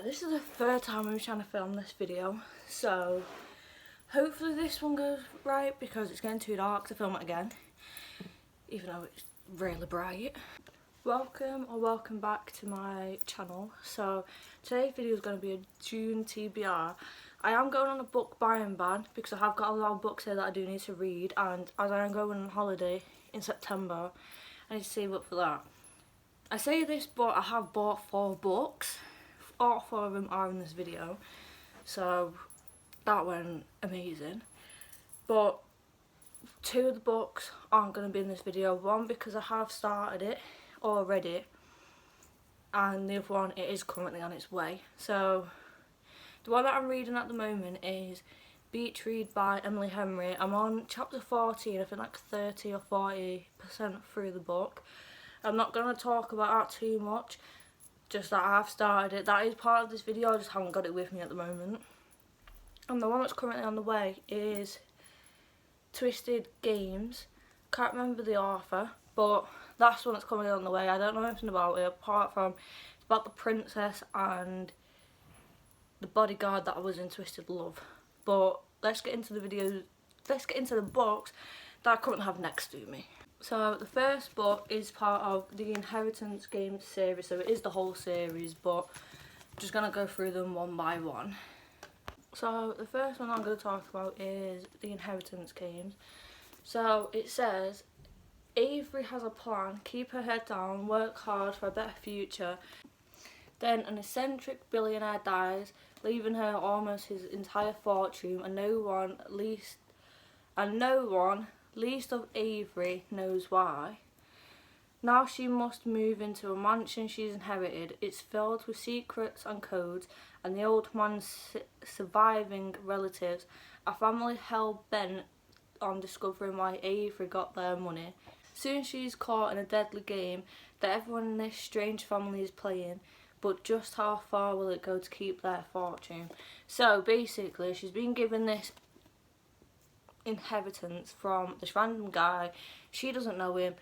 This is the third time I'm trying to film this video, so hopefully this one goes right because it's getting too dark to film it again, even though it's really bright. Welcome back to my channel. So today's video is going to be a June TBR. I am going on a book buying ban because I have got a lot of books here that I do need to read, and as I am going on holiday in September, I need to save up for that. I say this, but I have bought 4 books. All 4 of them are in this video, so that went amazing. But 2 of the books aren't going to be in this video. One because I have started it already, and the other one, it is currently on its way. So the one that I'm reading at the moment is Beach Read by Emily Henry. I'm on chapter 14, I think like 30 or 40% through the book. I'm not going to talk about that too much, just that I have started it. That is part of this video, I just haven't got it with me at the moment. And the one that's currently on the way is Twisted Games. Can't remember the author, but that's the one that's currently on the way. I don't know anything about it apart from it's about the princess and the bodyguard that was in Twisted Love. But let's get into the videos. Let's get into the books that I currently have next to me. So the first book is part of the Inheritance Games series, so it is the whole series, but I'm just going to go through them one by one. So the first one I'm going to talk about is the Inheritance Games. So it says, Avery has a plan, keep her head down, work hard for a better future. Then an eccentric billionaire dies, leaving her almost his entire fortune, and no one, least of Avery, knows why. Now she must move into a mansion she's inherited. It's filled with secrets and codes, and the old man's surviving relatives, a family hell-bent on discovering why Avery got their money. Soon she's caught in a deadly game that everyone in this strange family is playing, but just how far will it go to keep their fortune? So basically, she's been given this inheritance from this random guy. She doesn't know him.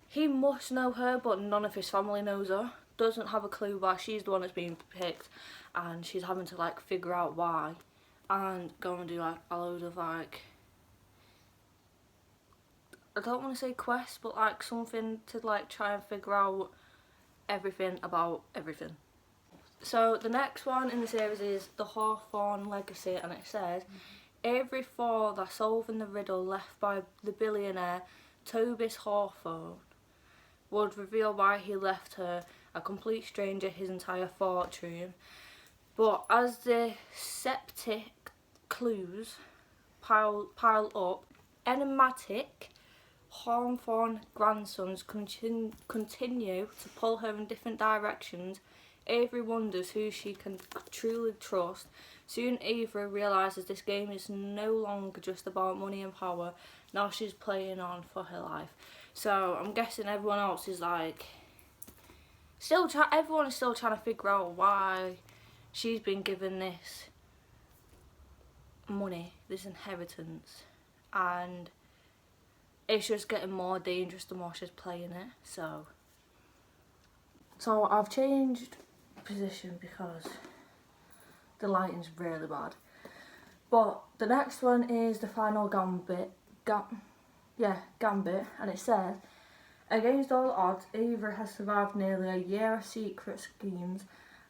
He must know her, but none of his family knows her. Doesn't have a clue why she's the one that's being picked, and she's having to like figure out why and go and do like a load of like, I don't want to say quests, but like something to like try and figure out everything about everything. So the next one in the series is The Hawthorne Legacy, and it says, Avery Fowler solving the riddle left by the billionaire Tobias Hawthorne would reveal why he left her, a complete stranger, his entire fortune. But as the septic clues pile up, enigmatic Hawthorne grandsons continue to pull her in different directions. Avery wonders who she can truly trust. Soon Avery realises this game is no longer just about money and power. Now she's playing on for her life. So I'm guessing everyone else is like everyone is still trying to figure out why she's been given this money, this inheritance, and it's just getting more dangerous the more she's playing it. So I've changed position because the lighting's really bad. But the next one is The Final Gambit, and it says, against all odds, Avery has survived nearly a year of secret schemes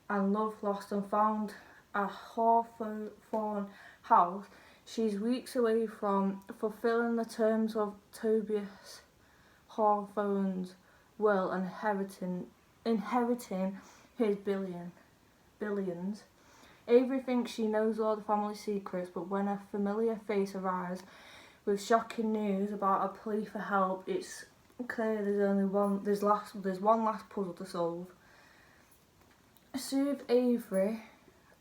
and love lost and found a Hawthorne house. She's weeks away from fulfilling the terms of Tobias Hawthorne's will and inheriting his billions. Avery thinks she knows all the family secrets, but when a familiar face arrives with shocking news about a plea for help, it's clear there's one last puzzle to solve. Soon Avery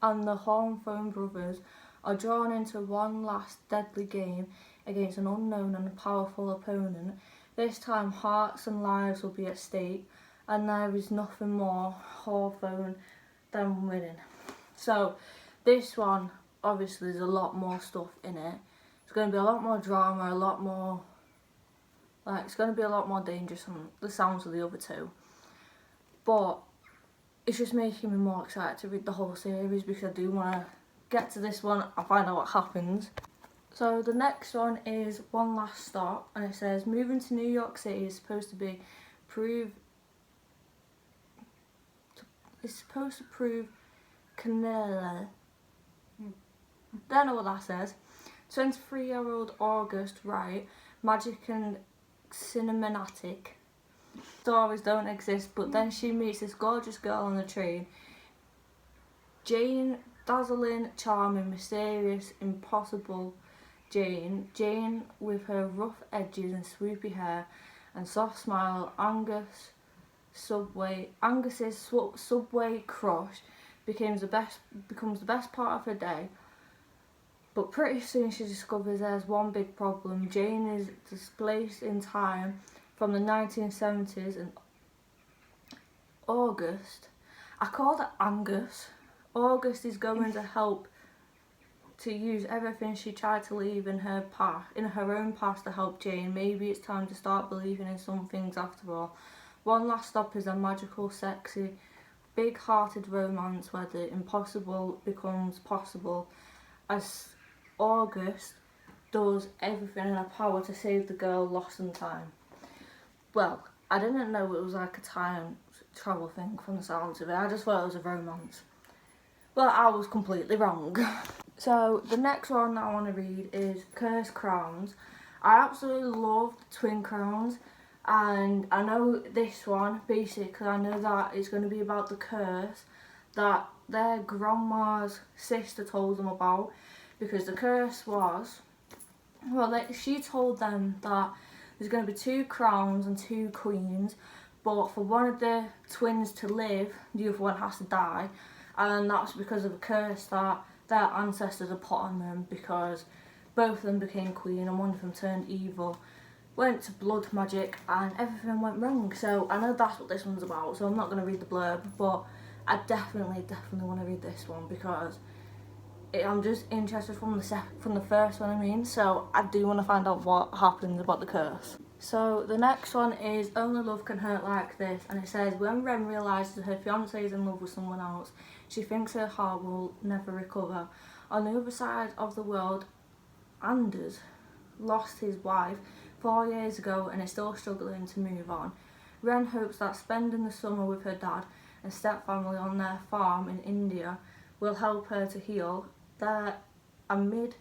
and the Hawthorne brothers are drawn into one last deadly game against an unknown and powerful opponent. This time hearts and lives will be at stake, and there is nothing more Hawthorne than winning. So this one, obviously there's a lot more stuff in it. It's going to be a lot more drama, a lot more, like, it's going to be a lot more dangerous than the sounds of the other 2. But it's just making me more excited to read the whole series because I do want to get to this one and find out what happens. So the next one is One Last Stop, and it says moving to New York City is supposed to prove Canela. Don't know what that says. 23-year-old August Wright, magic and cinematic stories don't exist, but then she meets this gorgeous girl on the train. Jane, dazzling, charming, mysterious, impossible Jane. Jane with her rough edges and swoopy hair and soft smile. Angus's subway crush becomes the best part of her day. But pretty soon she discovers there's one big problem. Jane is displaced in time from the 1970s, and August, I called it Angus. August is going to help to use everything she tried to leave in her own past to help Jane. Maybe it's time to start believing in some things after all. One Last Stop is a magical, sexy, big-hearted romance where the impossible becomes possible as August does everything in her power to save the girl lost in time. Well, I didn't know it was like a time travel thing from the sounds of it. I just thought it was a romance. Well, I was completely wrong. So the next one that I want to read is Cursed Crowns. I absolutely love Twin Crowns, and I know this one basically. I know that it's going to be about the curse that their grandma's sister told them about, because the curse was, well, she told them that there's going to be 2 crowns and 2 queens, but for one of the twins to live, the other one has to die, and that's because of a curse that their ancestors had put on them, because both of them became queen and one of them turned evil, went to blood magic, and everything went wrong. So I know that's what this one's about, so I'm not going to read the blurb, but I definitely want to read this one because I'm just interested from the first one, I mean, so I do want to find out what happens about the curse. So the next one is Only Love Can Hurt Like This, and it says when Ren realises her fiancé is in love with someone else, she thinks her heart will never recover. On the other side of the world, Anders lost his wife 4 years ago and is still struggling to move on. Ren hopes that spending the summer with her dad and stepfamily on their farm in India will help her to heal. There, amid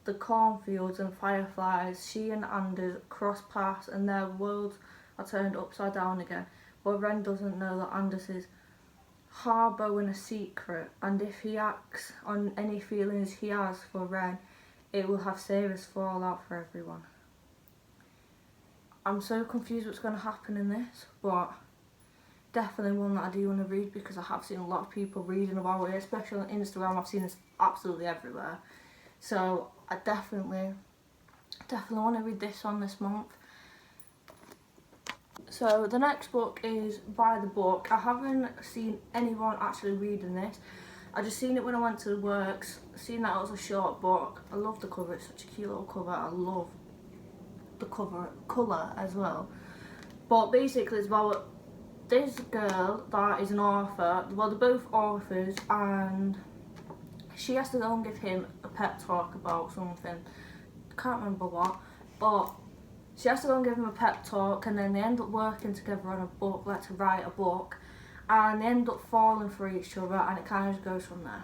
the cornfields and fireflies, she and Anders cross paths and their worlds are turned upside down again. But Ren doesn't know that Anders is harbouring a secret, and if he acts on any feelings he has for Ren, it will have serious fallout for everyone. I'm so confused what's going to happen in this, but definitely one that I do want to read because I have seen a lot of people reading about it, especially on Instagram. I've seen this absolutely everywhere. So I definitely want to read this one this month. So the next book is By the Book. I haven't seen anyone actually reading this. I just seen it when I went to the works, seen that it was a short book. I love the cover, it's such a cute little cover. I love the colour as well. But basically it's about this girl that is an author. Well, they're both authors, and she has to go and give him a pep talk about something. I can't remember what, but she has to go and give him a pep talk, and then they end up working together on a book, like to write a book, and they end up falling for each other, and it kind of just goes from there.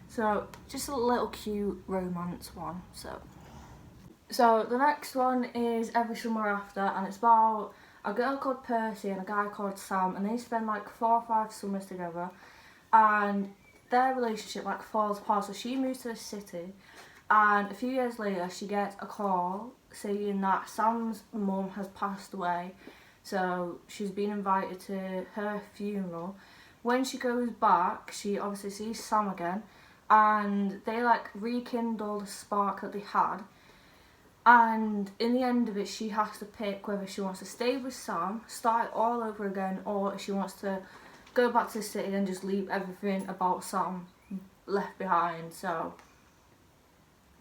So just a little cute romance one. So the next one is Every Summer After, and it's about a girl called Percy and a guy called Sam, and they spend like 4 or 5 summers together, and their relationship like falls apart. So she moves to the city, and a few years later she gets a call saying that Sam's mum has passed away, so she's been invited to her funeral. When she goes back, she obviously sees Sam again, and they like rekindle the spark that they had. And in the end of it, she has to pick whether she wants to stay with Sam, start it all over again, or if she wants to go back to the city and just leave everything about Sam left behind. So,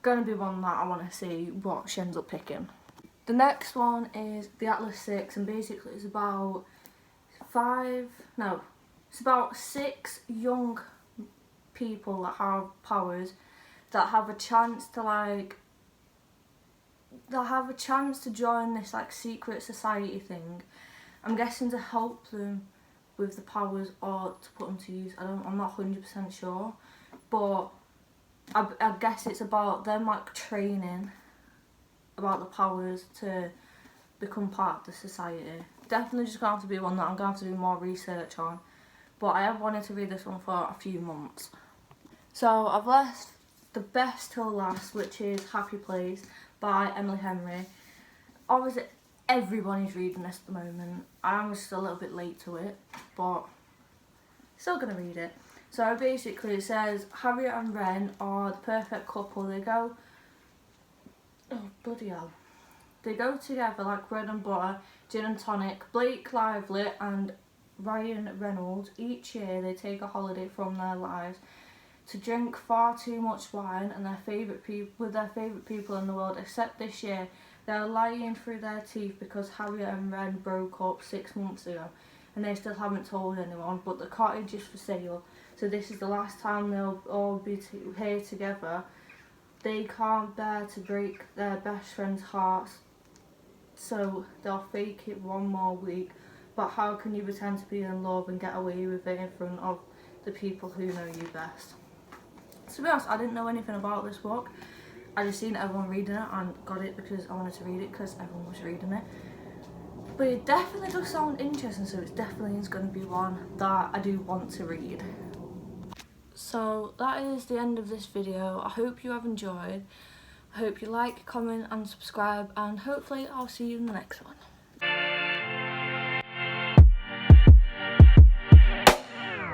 gonna be one that I want to see what she ends up picking. The next one is The Atlas 6, and basically it's about It's about 6 young people that have powers that have a chance to join this like secret society thing. I'm guessing to help them with the powers or to put them to use. I'm not 100% sure, but I guess it's about them like training about the powers to become part of the society. Definitely just gonna have to be one that I'm gonna have to do more research on, but I have wanted to read this one for a few months. So I've left the best till last, which is Happy Place by Emily Henry. Obviously everybody's reading this at the moment. I'm just a little bit late to it, but still gonna read it. So basically it says Harriet and Ren are the perfect couple. They go together like bread and butter, gin and tonic. Blake Lively and Ryan Reynolds, each year they take a holiday from their lives to drink far too much wine and with their favourite people in the world, except this year they're lying through their teeth because Harriet and Ren broke up 6 months ago and they still haven't told anyone, but the cottage is for sale, so this is the last time they'll all be here together. They can't bear to break their best friend's hearts, so they'll fake it one more week. But how can you pretend to be in love and get away with it in front of the people who know you best? To be honest, I didn't know anything about this book. I just seen everyone reading it and got it because I wanted to read it because everyone was reading it. But it definitely does sound interesting, so it definitely is going to be one that I do want to read. So that is the end of this video. I hope you have enjoyed. I hope you like, comment and subscribe, and hopefully I'll see you in the next one.